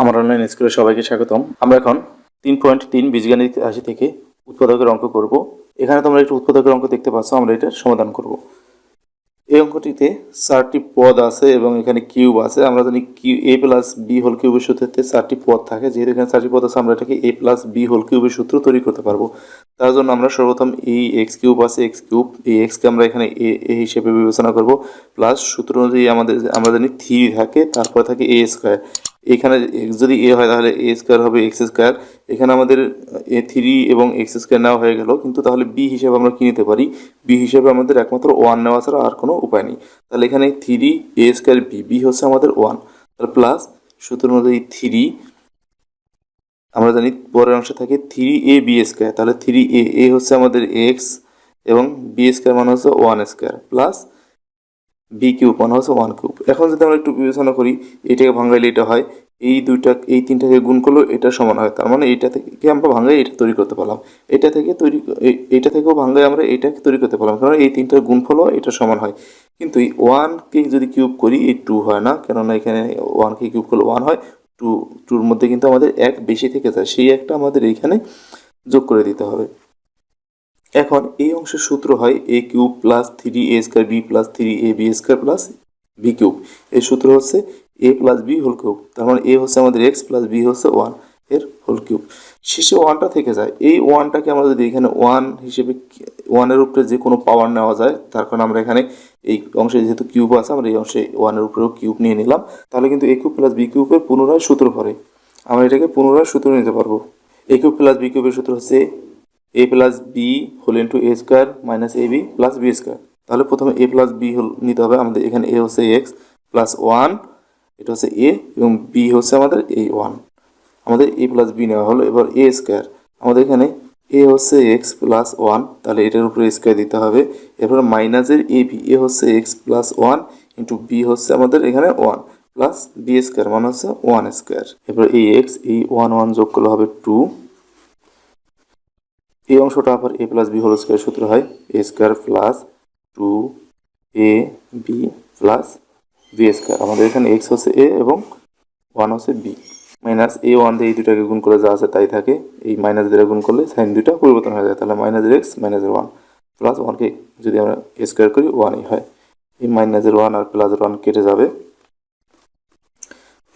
আমার অনলাইন স্কুলে সবাইকে স্বাগতম। আমরা এখন 3.3 বীজগণিত রাশি থেকে উৎপাদকের অঙ্ক করব। এখানে তোমরা একটু উৎপাদকের অঙ্ক দেখতে পাচ্ছ, আমরা এটার সমাধান করব। এই অঙ্কটিতে 4টি পদ আছে এবং এখানে কিউব আছে। আমরা জানি a প্লাস b হোল কিউবের সূত্রতে 4টি পদ থাকে, যেহেতু এখানে 4টি পদ আছে আমরা এটাকে a প্লাস b হোল কিউবের সূত্র তৈরি করতে পারবো। তার জন্য আমরা সর্বপ্রথম এই এক্স কিউব আছে, এক্স কিউব, এই এক্সকে আমরা এখানে এ হিসেবে বিবেচনা করব, প্লাস সূত্র অনুযায়ী আমরা জানি 3 থাকে, তারপরে থাকে a স্কোয়ার। এখানে যদি এ হয় তাহলে এ স্কোয়ার হবে এক্স স্কোয়ার। এখানে আমাদের এ 3 এবং এক্স স্কোয়ার নেওয়া হয়ে গেল, কিন্তু তাহলে বি হিসেবে আমরা কী নিতে পারি? বি হিসেবে আমাদের একমাত্র 1 নেওয়া ছাড়া আর কোনো উপায় নেই। তাহলে এখানে 3 এ স্কোয়ার বি হচ্ছে আমাদের 1, তাহলে প্লাস সূত্র অনুযায়ী 3, আমরা জানি পরের অংশে থাকে 3 এ বি স্কোয়ার, তাহলে 3 এ হচ্ছে আমাদের এক্স এবং বি স্কোয়ার মানে হচ্ছে 1 স্কোয়ার, প্লাস বি কিউব মানে হচ্ছে 1 কিউব। এখন যদি আমরা একটু বিবেচনা করি, এটাকে ভাঙাইলে এটা হয়, এই তিনটাকে গুণ করলেও এটা সমান হয়, তার মানে এইটা থেকে আমরা ভাঙাই এটা তৈরি করতে পারলাম, এটা থেকেও ভাঙাই আমরা এটাকে তৈরি করতে পারলাম, কারণ এই তিনটার গুণফলও এটা সমান হয়। কিন্তু এই 1কে যদি কিউব করি এই 2 হয় না, কেননা এখানে 1কে কিউব করলে 1 হয়, 2-2-র মধ্যে কিন্তু আমাদের 1 বেশি থেকে যায়, সেই একটা আমাদের এইখানে যোগ করে দিতে হবে। এখন এই অংশের সূত্র হয় a cube plus 3a square B plus 3a B square plus B cube. এই সূত্র হচ্ছে a plus B whole cube, তার মানে a হচ্ছে আমাদের x প্লাস b হচ্ছে 1 এর হোল কিউব। শেষে 1টা থেকে যায়, এই 1টাকে আমরা যদি এখানে 1 হিসেবে 1-এর উপরে যে কোনো পাওয়ার নেওয়া যায়, তার কারণে আমরা এখানে এই অংশে যেহেতু কিউব আছে আমরা এই অংশে 1-এর উপরেও কিউব নিয়ে নিলাম, তাহলে কিন্তু a কিউব প্লাস বি কিউবের পুনরায় সূত্র পড়ে, আমরা এটাকে পুনরায় সূত্র নিতে পারবো। a কিউব প্লাস বি কিউবের সূত্র হচ্ছে a plus B whole into A square minus A B plus B square. তাহলে প্রথমে এ প্লাস বি হোল নিতে হবে, আমাদের এখানে এ হচ্ছে এক্স প্লাস 1, এটা হচ্ছে এ, এবং বি হচ্ছে আমাদের এই 1, আমাদের এ প্লাস বি নেওয়া হলো। এবার এ স্কোয়ার, আমাদের এখানে এ হচ্ছে এক্স প্লাস 1, তাহলে এটার উপরে স্কোয়ার দিতে হবে। এরপর মাইনাসের এ বি, এ হচ্ছে এক্স প্লাস 1 ইন্টু বি হচ্ছে আমাদের এখানে 1 প্লাস বি স্কোয়ার মানে হচ্ছে 1 স্কোয়ার। এরপর এই এক্স, এই 1 যোগ করলে হবে 2। এই অংশটা আবার এ প্লাস বি হোল স্কোয়ার সূত্র হয় এ স্কোয়ার প্লাস 2 এ বি প্লাস বি স্কোয়ার। আমাদের এখানে এক্স হচ্ছে এ এবং 1 হচ্ছে বি, মাইনাস এই 1 দিয়ে এই দুটাকে গুণ করে যা আছে তাই থাকে, এই মাইনাস দিয়ে গুণ করলে সাইন দুইটা পরিবর্তন হয়ে যায়, তাহলে মাইনাসের এক্স মাইনাসের 1 প্লাস 1কে যদি আমরা স্কোয়ার করি 1ই হয়। এই মাইনাসের 1 আর প্লাসের 1 কেটে যাবে,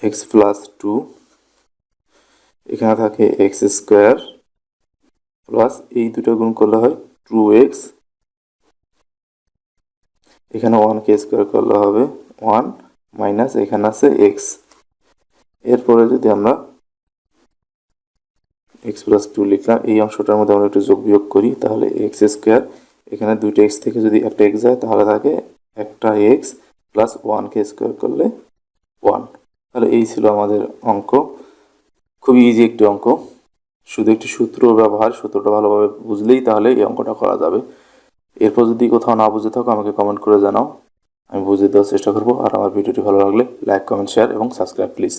এক্স প্লাস 2, এখানে থাকে এক্স স্কোয়ার প্লাস এই দুটো গুণ করলে হয় 2x, এখানে 1কে স্কোয়ার করলে হবে 1 মাইনাস এখানে আছে x। এরপরে যদি আমরা x প্লাস 2 লিখলাম, এই অংশটার মধ্যে আমরা একটু যোগ বিয়োগ করি, তাহলে x স্কোয়ার, এখানে দুইটা x থেকে যদি একটা x যায় তাহলে থাকে একটা x প্লাস 1কে স্কোয়ার করলে 1। তাহলে এই ছিল আমাদের অঙ্ক, খুবই ইজি একটি অঙ্ক, শুধু একটি সূত্র ব্যবহার, সূত্রটা ভালোভাবে বুঝলেই তাহলে এই অঙ্কটা করা যাবে। এরপর যদি কোথাও না বুঝে থাকো আমাকে কমেন্ট করে জানাও, আমি বুঝিয়ে দেওয়ার চেষ্টা করবো। আর আমার ভিডিওটি ভালো লাগলে লাইক, কমেন্ট, শেয়ার এবং সাবস্ক্রাইব প্লিজ।